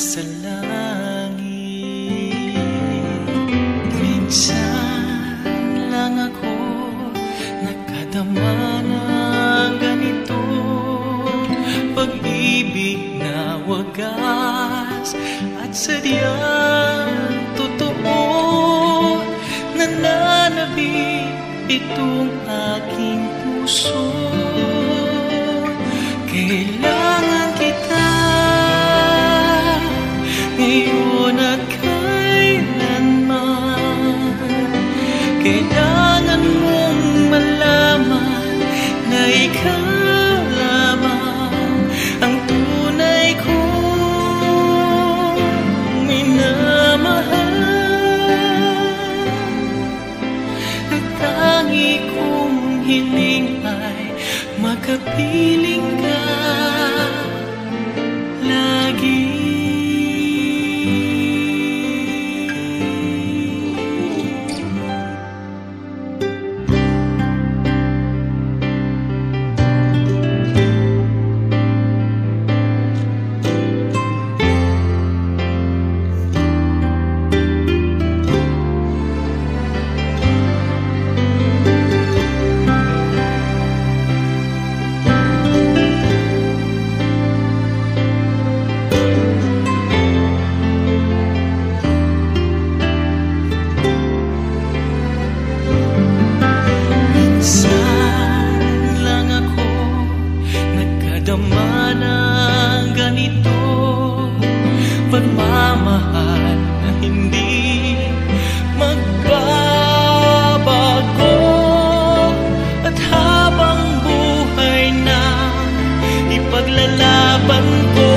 sa langit. Minsan lang ako nakadama ng ganito, pag-ibig na wagas at sadyang totoo. Nananabik itong aking puso. Kailangan kita ngayon at kailanman. Kailangan mong malaman na ikaw lamang ang tunay kong minamahal. At tangi kong hiling ay makapiling ka lagi. Nakadama ng ganito, pagmamahal na hindi magbabago. At habang buhay na ipaglalaban ko